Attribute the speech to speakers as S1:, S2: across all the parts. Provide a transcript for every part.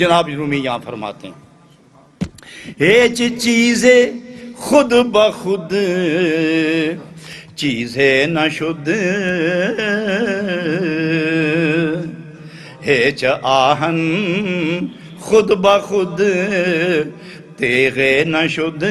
S1: جناب رومی یہاں فرماتے ہیں ہیچ چیزیں خود بخود چیزیں نہ شد ہیچ آہن خود بخود تیغے نہ شد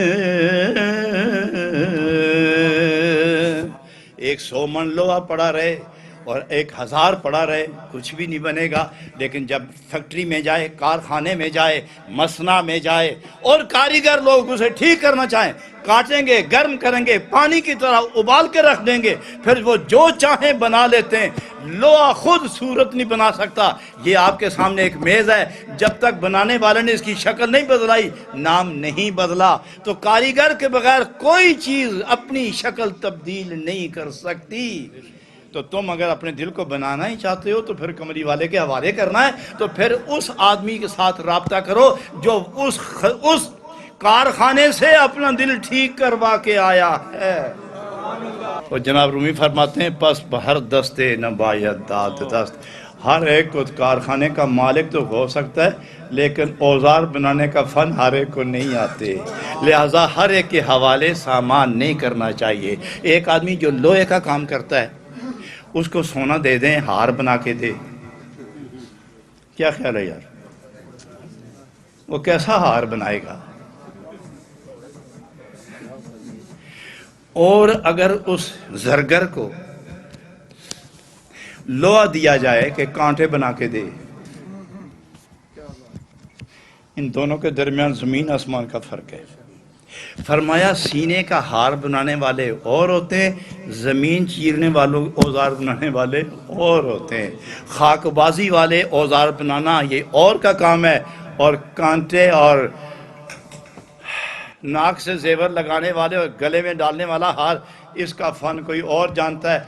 S1: 100 من لوہا پڑا رہے اور 1000 پڑا رہے کچھ بھی نہیں بنے گا، لیکن جب فیکٹری میں جائے، کارخانے میں جائے، مصنع میں جائے اور کاریگر لوگ اسے ٹھیک کرنا چاہیں، کاٹیں گے، گرم کریں گے، پانی کی طرح ابال کے رکھ دیں گے، پھر وہ جو چاہیں بنا لیتے ہیں۔ لوہا خود صورت نہیں بنا سکتا۔ یہ آپ کے سامنے ایک میز ہے، جب تک بنانے والے نے اس کی شکل نہیں بدلائی، نام نہیں بدلا، تو کاریگر کے بغیر کوئی چیز اپنی شکل تبدیل نہیں کر سکتی۔ تو تم اگر اپنے دل کو بنانا ہی چاہتے ہو تو پھر کملی والے کے حوالے کرنا ہے، تو پھر اس آدمی کے ساتھ رابطہ کرو جو اس کارخانے سے اپنا دل ٹھیک کروا کے آیا ہے۔ اور جناب رومی فرماتے ہیں پس بہر دستے نہ باید داد دست، ہر ایک کو کارخانے کا مالک تو ہو سکتا ہے لیکن اوزار بنانے کا فن ہر ایک کو نہیں آتے، لہٰذا ہر ایک کے حوالے سامان نہیں کرنا چاہیے۔ ایک آدمی جو لوہے کا کام کرتا ہے اس کو سونا دے دیں، ہار بنا کے دے، کیا خیال ہے یار؟ وہ کیسا ہار بنائے گا؟ اور اگر اس زرگر کو لوہا دیا جائے کہ کانٹے بنا کے دے، ان دونوں کے درمیان زمین آسمان کا فرق ہے۔ فرمایا سینے کا ہار بنانے والے اور ہوتے ہیں، زمین چیرنے والوں اوزار بنانے والے اور ہوتے ہیں۔ خاک بازی والے اوزار بنانا یہ اور کا کام ہے، اور کانٹے اور ناک سے زیور لگانے والے اور گلے میں ڈالنے والا ہار، اس کا فن کوئی اور جانتا ہے۔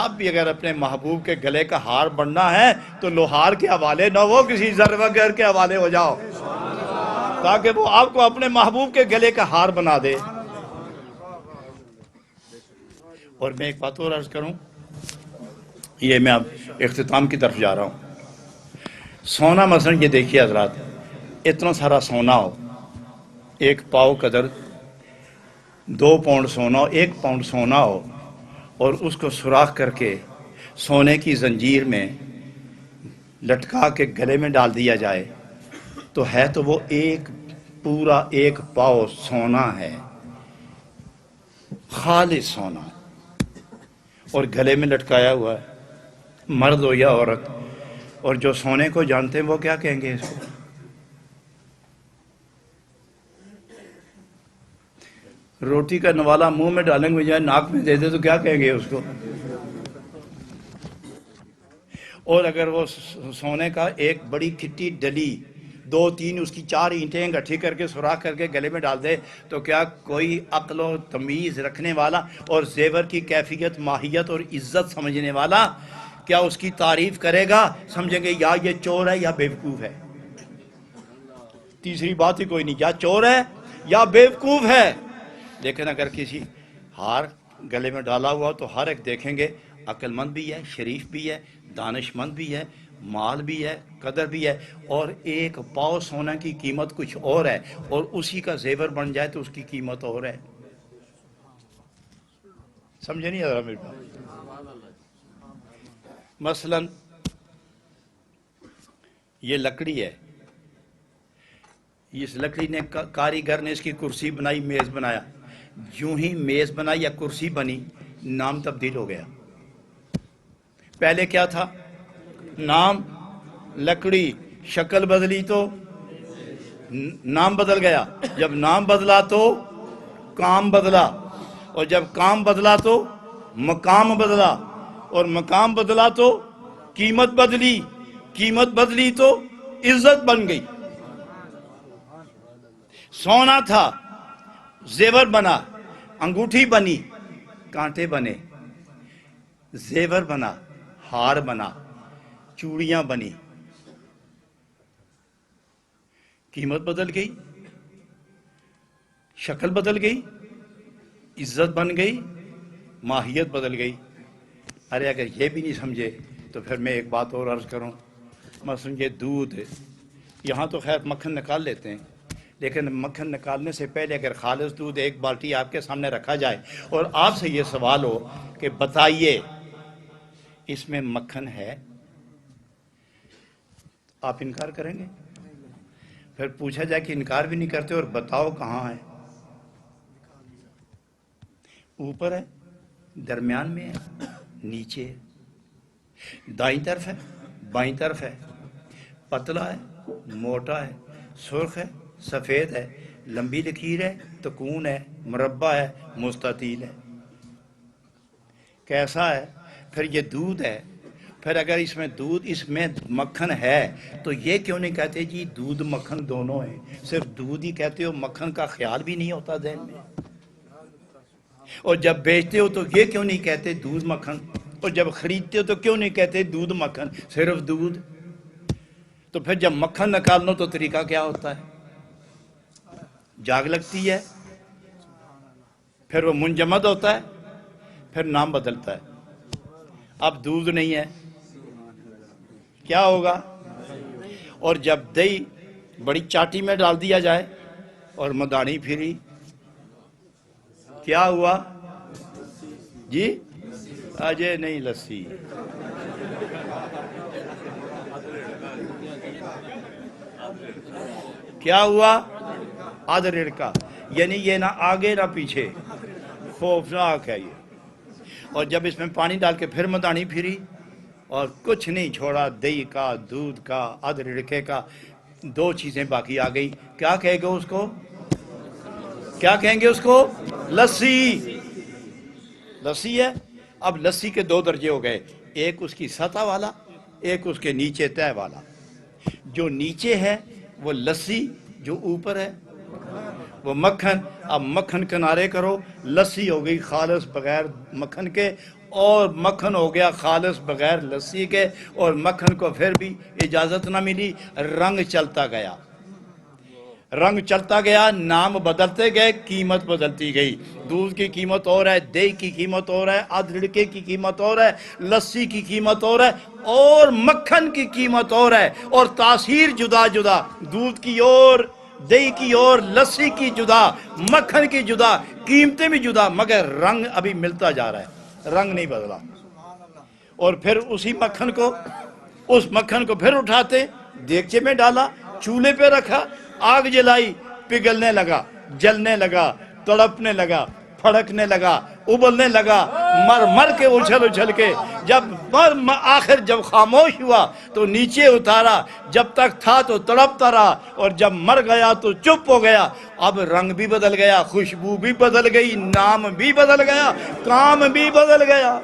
S1: آپ بھی اگر اپنے محبوب کے گلے کا ہار بننا ہے تو لوہار کے حوالے نہ ہو، کسی زرگر کے حوالے ہو جاؤ تاکہ وہ آپ کو اپنے محبوب کے گلے کا ہار بنا دے۔ اور میں ایک بات اور عرض کروں، یہ میں اب اختتام کی طرف جا رہا ہوں۔ سونا مثلا یہ دیکھیے حضرات، اتنا سارا سونا ہو، 1 پاؤ قدر 2 پاؤنڈ سونا ہو، 1 پاؤنڈ سونا ہو، اور اس کو سوراخ کر کے سونے کی زنجیر میں لٹکا کے گلے میں ڈال دیا جائے تو ہے تو وہ پورا 1 پاؤ سونا ہے، خالص سونا، اور گلے میں لٹکایا ہوا ہے، مرد ہو یا عورت۔ اور جو سونے کو جانتے ہیں وہ کیا کہیں گے اس کو؟ روٹی کا نوالا منہ میں ڈالیں گے جائے ناک میں دے دے تو کیا کہیں گے اس کو؟ اور اگر وہ سونے کا ایک بڑی کھٹی ڈلی 2-3 اس کی 4 اینٹیں گٹھی کر کے سوراخ کر کے گلے میں ڈال دے تو کیا کوئی عقل و تمیز رکھنے والا اور زیور کی کیفیت، ماہیت اور عزت سمجھنے والا کیا اس کی تعریف کرے گا؟ سمجھیں گے یا یہ چور ہے یا بیوقوف ہے۔ تیسری بات ہی کوئی نہیں، یا چور ہے یا بیوقوف ہے۔ لیکن اگر کسی ہار گلے میں ڈالا ہوا تو ہر ایک دیکھیں گے عقل مند بھی ہے، شریف بھی ہے، دانش مند بھی ہے، مال بھی ہے، قدر بھی ہے، اور 1 پاؤ سونا کی قیمت کچھ اور ہے، اور اسی کا زیور بن جائے تو اس کی قیمت اور ہے۔ سمجھے نہیں ذرا میری بات؟ مثلا یہ لکڑی ہے، اس لکڑی نے کاریگر نے اس کی کرسی بنائی، میز بنایا، یوں ہی میز بنائی یا کرسی بنی، نام تبدیل ہو گیا۔ پہلے کیا تھا؟ نام، لکڑی، شکل بدلی تو نام بدل گیا، جب نام بدلا تو کام بدلا، اور جب کام بدلا تو مقام بدلا، اور مقام بدلا تو قیمت بدلی، قیمت بدلی تو عزت بن گئی۔ سونا تھا، زیور بنا، انگوٹھی بنی، کانٹے بنے، زیور بنا، ہار بنا، چوڑیاں بنی، قیمت بدل گئی، شکل بدل گئی، عزت بن گئی، ماہیت بدل گئی۔ ارے اگر یہ بھی نہیں سمجھے تو پھر میں ایک بات اور عرض کروں، مثلا یہ دودھ یہاں تو خیر مکھن نکال لیتے ہیں، لیکن مکھن نکالنے سے پہلے اگر خالص دودھ ایک بالٹی آپ کے سامنے رکھا جائے اور آپ سے یہ سوال ہو کہ بتائیے اس میں مکھن ہے، آپ انکار کریں گے؟ پھر پوچھا جائے کہ انکار بھی نہیں کرتے اور بتاؤ کہاں ہے؟ اوپر ہے، درمیان میں ہے، نیچے ہے، دائیں طرف ہے، بائیں طرف ہے، پتلا ہے، موٹا ہے، سرخ ہے، سفید ہے، لمبی لکیر ہے، تکون ہے، مربع ہے، مستطیل ہے، کیسا ہے؟ پھر یہ دودھ ہے، پھر اگر اس میں مکھن ہے تو یہ کیوں نہیں کہتے جی دودھ مکھن دونوں ہیں، صرف دودھ ہی کہتے ہو، مکھن کا خیال بھی نہیں ہوتا ذہن میں؟ اور جب بیچتے ہو تو یہ کیوں نہیں کہتے دودھ مکھن، اور جب خریدتے ہو تو کیوں نہیں کہتے دودھ مکھن، صرف دودھ؟ تو پھر جب مکھن نکالنا تو طریقہ کیا ہوتا ہے؟ جاگ لگتی ہے، پھر وہ منجمد ہوتا ہے، پھر نام بدلتا ہے، اب دودھ نہیں ہے، کیا ہوگا؟ اور جب دہی بڑی چاٹی میں ڈال دیا جائے اور مدانی پھری، کیا ہوا جی؟ اجے نہیں، لسی۔ کیا ہوا؟ آدھ رڑکا، یعنی یہ نہ آگے نہ پیچھے، خوفناک ہے یہ۔ اور جب اس میں پانی ڈال کے پھر مدانی پھری اور کچھ نہیں چھوڑا، دہی کا، دودھ کا، آدھ رڑکے کا، دو چیزیں باقی آ گئی، کیا کہے گے اس کو؟ کیا کہیں گے اس کو؟ لسی۔ لسی ہے۔ اب لسی کے دو درجے ہو گئے، ایک اس کی سطح والا، ایک اس کے نیچے تہ والا۔ جو نیچے ہے وہ لسی، جو اوپر ہے وہ مکھن۔ اب مکھن کنارے کرو، لسی ہو گئی خالص بغیر مکھن کے، اور مکھن ہو گیا خالص بغیر لسی کے، اور مکھن کو پھر بھی اجازت نہ ملی، رنگ چلتا گیا، رنگ چلتا گیا، نام بدلتے گئے، قیمت بدلتی گئی۔ دودھ کی قیمت اور ہے، دہی کی قیمت اور ہے، آدھ رڑکے کی قیمت اور ہے، لسی کی قیمت اور ہے، اور مکھن کی قیمت اور ہے، اور تاثیر جدا جدا، دودھ کی اور، دہی کی اور، لسی کی جدا، مکھن کی جدا، قیمتیں بھی جدا، مگر رنگ ابھی ملتا جا رہا ہے، رنگ نہیں بدلا۔ اور پھر اسی مکھن کو، اس مکھن کو پھر اٹھاتے، دیگچے میں ڈالا، چولہے پہ رکھا، آگ جلائی، پگھلنے لگا، جلنے لگا، تڑپنے لگا، پھڑکنے لگا، ابلنے لگا، مر مر کے اچھل اچھل کے، جب آخر جب خاموش ہوا تو نیچے اتارا، جب تک تھا تو تڑپتا رہا، اور جب مر گیا تو چپ ہو گیا۔ اب رنگ بھی بدل گیا، خوشبو بھی بدل گئی، نام بھی بدل گیا، کام بھی بدل گیا۔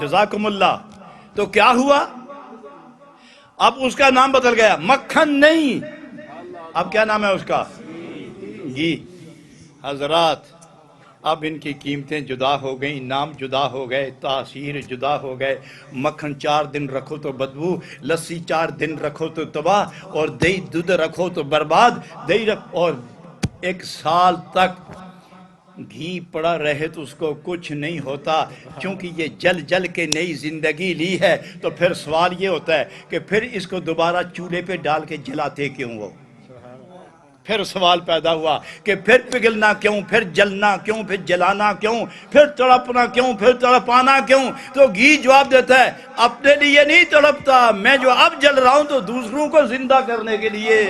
S1: جزاکم اللہ۔ تو کیا ہوا؟ اب اس کا نام بدل گیا، مکھن نہیں، اب کیا نام ہے اس کا؟ گھی۔ حضرات اب ان کی قیمتیں جدا ہو گئیں، نام جدا ہو گئے، تاثیر جدا ہو گئے۔ مکھن 4 دن رکھو تو بدبو، لسی 4 دن رکھو تو تباہ، اور دہی دودھ رکھو تو برباد، دہی اور 1 سال تک گھی پڑا رہے تو اس کو کچھ نہیں ہوتا، چونکہ یہ جل جل کے نئی زندگی لی ہے۔ تو پھر سوال یہ ہوتا ہے کہ پھر اس کو دوبارہ چولہے پہ ڈال کے جلاتے کیوں ہو؟ پھر سوال پیدا ہوا کہ پھر پگھلنا کیوں، پھر جلنا کیوں، پھر جلانا کیوں، پھر تڑپنا کیوں، پھر تڑپانا کیوں؟ تو گھی جواب دیتا ہے اپنے لیے نہیں تڑپتا، میں جو اب جل رہا ہوں تو دوسروں کو زندہ کرنے کے لیے۔